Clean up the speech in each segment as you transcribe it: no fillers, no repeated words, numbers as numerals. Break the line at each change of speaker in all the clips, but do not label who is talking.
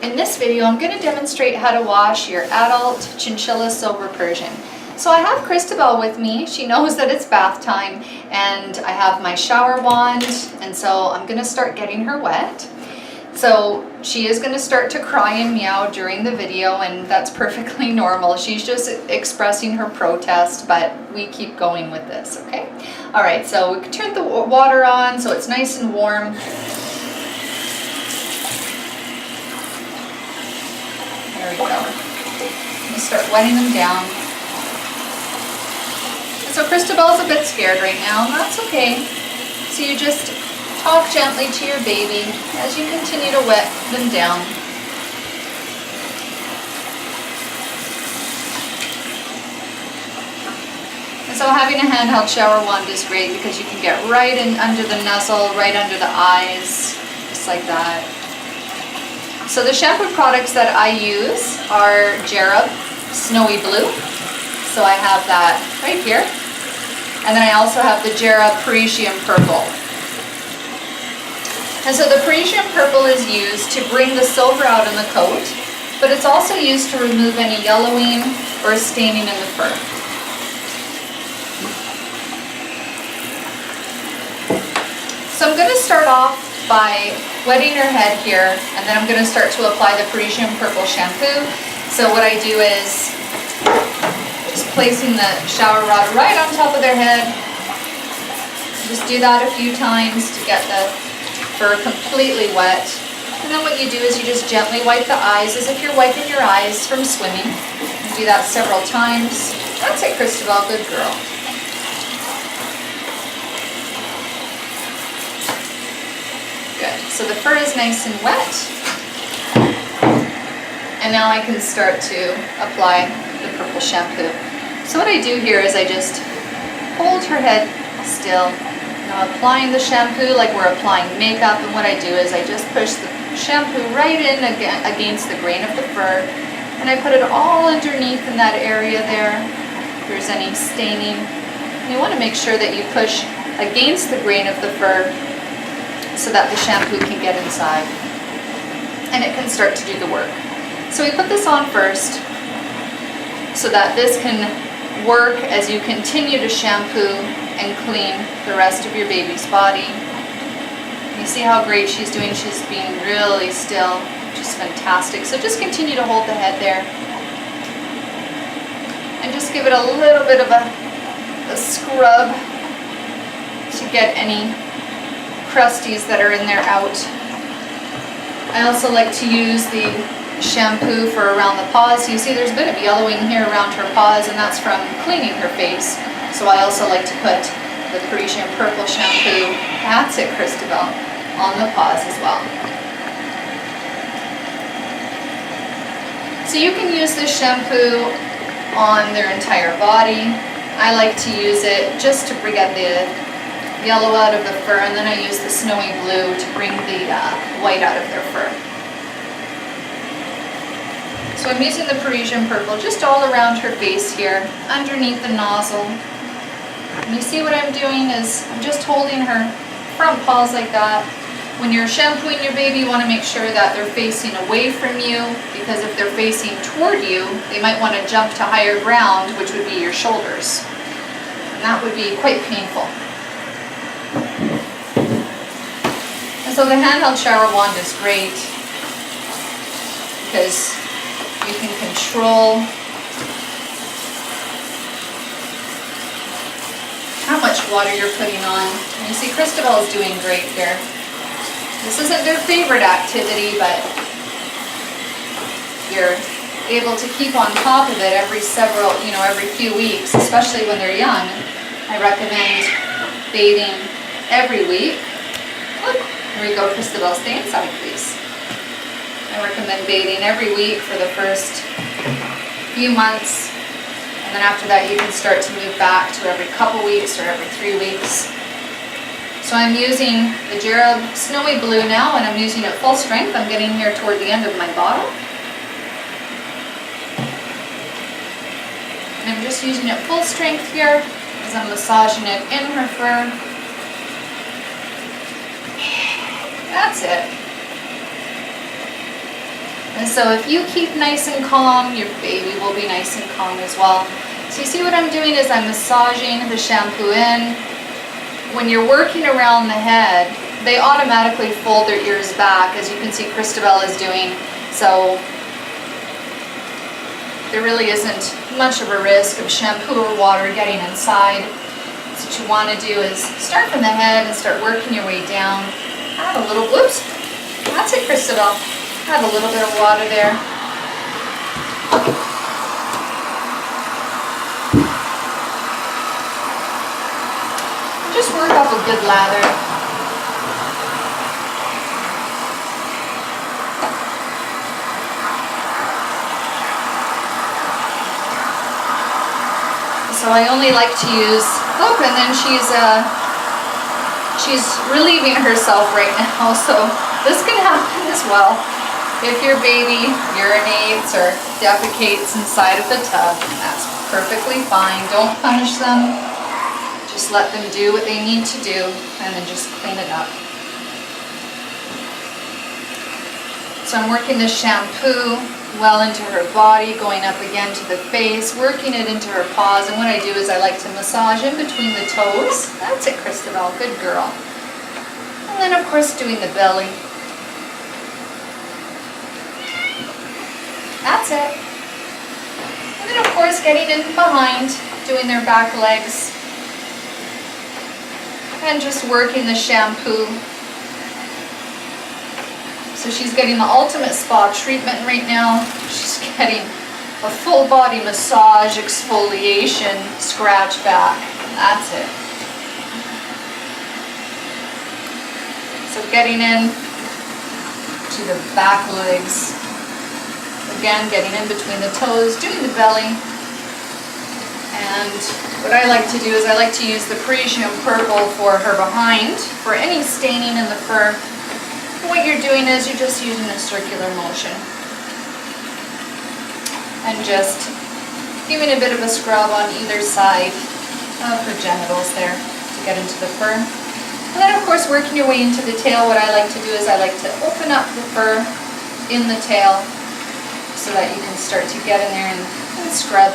In this video, I'm going to demonstrate how to wash your adult chinchilla silver Persian. So I have Christabel with me. She knows that it's bath time, and I have my shower wand, and so I'm going to start getting her wet. So she is going to start to cry and meow during the video, and that's perfectly normal. She's just expressing her protest, but we keep going with this, okay? All right, so we can turn the water on so it's nice and warm. There we go. I'm going to start wetting them down. So Christabel's a bit scared right now, and that's okay. So you just talk gently to your baby as you continue to wet them down. And so having a handheld shower wand is great because you can get right in under the nuzzle, right under the eyes, just like that. So the shampoo products that I use are Jarab Snowy Blue. So I have that right here. And then I also have the Jarab Parisian Purple. And so the Parisian Purple is used to bring the silver out in the coat, but it's also used to remove any yellowing or staining in the fur. So I'm going to start off by wetting her head here, and then I'm going to start to apply the Parisian Purple shampoo. So what I do is just placing the shower rod right on top of their head. Just do that a few times to get the fur completely wet. And then what you do is you just gently wipe the eyes as if you're wiping your eyes from swimming. You do that several times. That's it, Christabel, good girl. Good. So the fur is nice and wet. And now I can start to apply the purple shampoo. So what I do here is I just hold her head still. Now applying the shampoo like we're applying makeup, and what I do is I just push the shampoo right in against the grain of the fur, and I put it all underneath in that area there. If there's any staining, and you want to make sure that you push against the grain of the fur so that the shampoo can get inside and it can start to do the work. So we put this on first so that this can work as you continue to shampoo and clean the rest of your baby's body. You see how great she's doing? She's being really still, which is fantastic. So just continue to hold the head there and just give it a little bit of a scrub to get any crusties that are in there out. I also like to use the shampoo for around the paws. You see there's a bit of yellowing here around her paws, and that's from cleaning her face. So I also like to put the Parisian Purple shampoo, that's it, Christabel, on the paws as well. So you can use this shampoo on their entire body. I like to use it just to bring out the yellow out of the fur, and then I use the snowy blue to bring the white out of their fur. So I'm using the Parisian Purple just all around her face here, underneath the nozzle. And you see what I'm doing is I'm just holding her front paws like that. When you're shampooing your baby, you want to make sure that they're facing away from you, because if they're facing toward you, they might want to jump to higher ground, which would be your shoulders. And that would be quite painful. And so the handheld shower wand is great because you can control how much water you're putting on. And you see Christabel is doing great here. This isn't their favorite activity, but you're able to keep on top of it every few weeks, especially when they're young. I recommend bathing every week. Look, here we go, Christabel, stay inside, please. I recommend bathing every week for the first few months, and then after that you can start to move back to every couple weeks or every 3 weeks. So I'm using the Jarab Snowy Blue now, and I'm using it full strength. I'm getting here toward the end of my bottle. And I'm just using it full strength here as I'm massaging it in her fur. That's it. And so if you keep nice and calm, your baby will be nice and calm as well. So you see what I'm doing is I'm massaging the shampoo in. When you're working around the head, they automatically fold their ears back, as you can see Christabel is doing. So there really isn't much of a risk of shampoo or water getting inside. So what you want to do is start from the head and start working your way down. Add a little, whoops, that's it Christabel. Add a little bit of water there. Just work up a good lather. So I only like to use, oh, and then she's relieving herself right now, so this can happen as well. If your baby urinates or defecates inside of the tub, that's perfectly fine. Don't punish them. Just let them do what they need to do and then just clean it up. So I'm working the shampoo well into her body, going up again to the face, working it into her paws. And what I do is I like to massage in between the toes. That's it, Christabel, good girl. And then of course doing the belly. That's it. And then of course getting in behind, doing their back legs. And just working the shampoo. So she's getting the ultimate spa treatment right now. She's getting a full body massage, exfoliation, scratch back. That's it. So getting in to the back legs. Again, getting in between the toes, doing the belly. And what I like to do is I like to use the Parisian purple for her behind, for any staining in the fur. And what you're doing is you're just using a circular motion. And just giving a bit of a scrub on either side of her genitals there to get into the fur. And then of course working your way into the tail, what I like to do is I like to open up the fur in the tail so that you can start to get in there and scrub.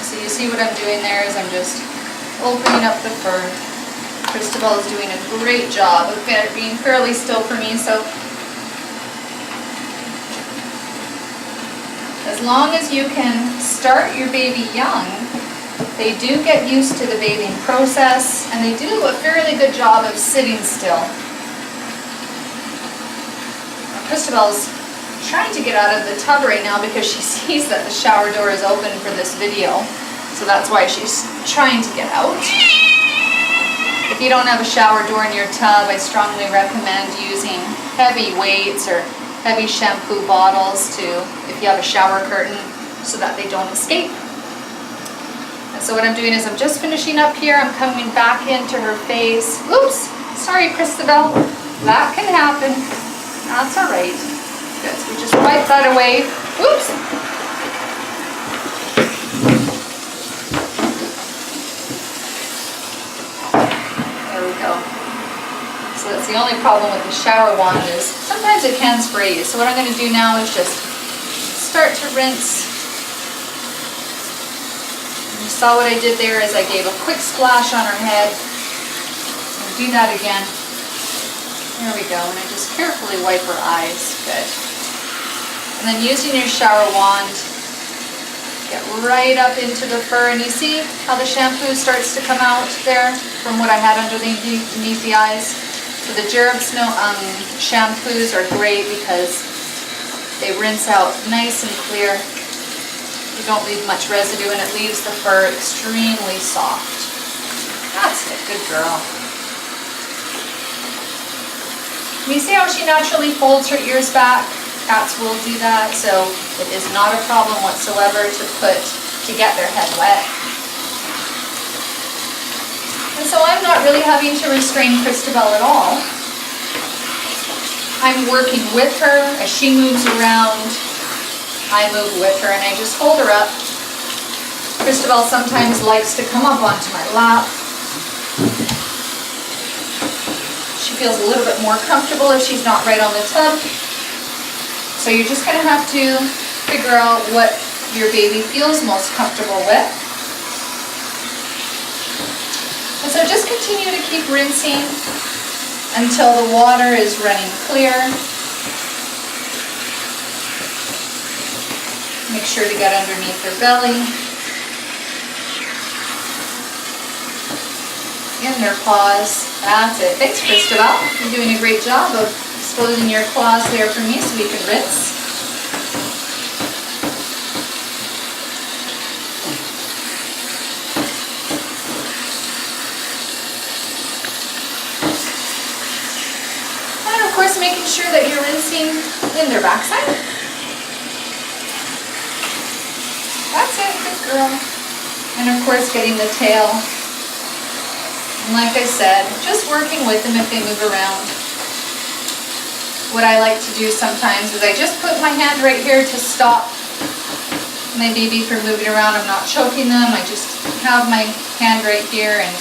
So you see what I'm doing there is I'm just opening up the fur. Christabel is doing a great job of being fairly still for me, so as long as you can start your baby young, they do get used to the bathing process and they do a fairly good job of sitting still. Christabel's trying to get out of the tub right now because she sees that the shower door is open for this video. So that's why she's trying to get out. If you don't have a shower door in your tub, I strongly recommend using heavy weights or heavy shampoo bottles if you have a shower curtain so that they don't escape. And so what I'm doing is I'm just finishing up here. I'm coming back into her face. Oops, sorry Christabel. That can happen. That's all right. Good, so we just wipe that away. Oops. There we go. So that's the only problem with the shower wand is sometimes it can spray you. So what I'm going to do now is just start to rinse. You saw what I did there is I gave a quick splash on her head. So do that again. There we go, and I just carefully wipe her eyes. Good. And then using your shower wand, get right up into the fur, and you see how the shampoo starts to come out there from what I had underneath the eyes. So the Gerub shampoos are great because they rinse out nice and clear. You don't leave much residue, and it leaves the fur extremely soft. That's it, good girl. You see how she naturally folds her ears back? Cats will do that, so it is not a problem whatsoever to get their head wet. And so I'm not really having to restrain Christabel at all. I'm working with her as she moves around. I move with her and I just hold her up. Christabel sometimes likes to come up onto my lap. She feels a little bit more comfortable if she's not right on the tub. So you're just gonna have to figure out what your baby feels most comfortable with. And so just continue to keep rinsing until the water is running clear. Make sure to get underneath their belly. In their claws. That's it. Thanks, Christabel. You're doing a great job of exposing your claws there for me so we can rinse. And of course, making sure that you're rinsing in their backside. That's it, good girl. And of course, getting the tail. And like I said, just working with them if they move around. What I like to do sometimes is I just put my hand right here to stop my baby from moving around. I'm not choking them. I just have my hand right here and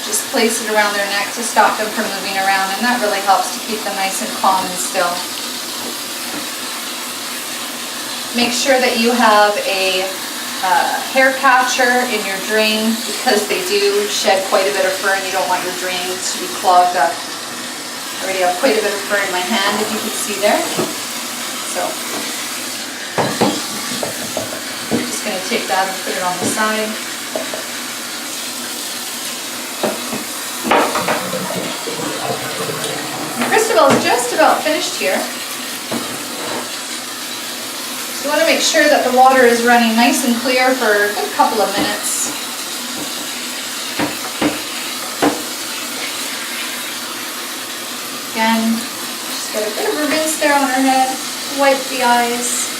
just place it around their neck to stop them from moving around. And that really helps to keep them nice and calm and still. Make sure that you have a hair catcher in your drain because they do shed quite a bit of fur and you don't want your drains to be clogged up. I already have quite a bit of fur in my hand, if you can see there. So I'm just going to take that and put it on the side. And Christabel's just about finished here. You want to make sure that the water is running nice and clear for a good couple of minutes. Again, just get a bit of a rinse there on her head, wipe the eyes.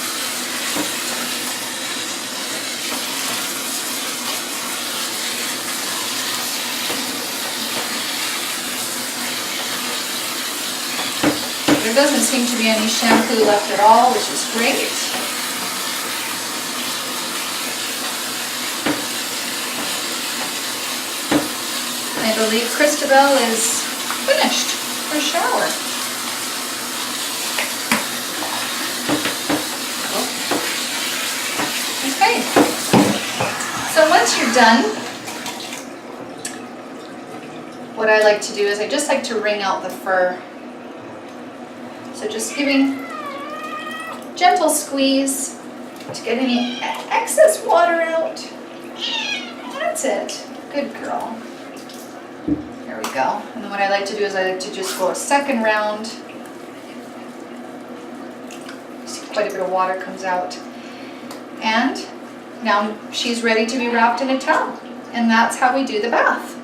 There doesn't seem to be any shampoo left at all, which is great. I believe Christabel is finished her shower. Okay. So once you're done, what I like to do is I just like to wring out the fur. So just giving gentle squeeze to get any excess water out. That's it. Good girl. There we go. And then what I like to do is I like to just go a second round. See, quite a bit of water comes out. And now she's ready to be wrapped in a towel. And that's how we do the bath.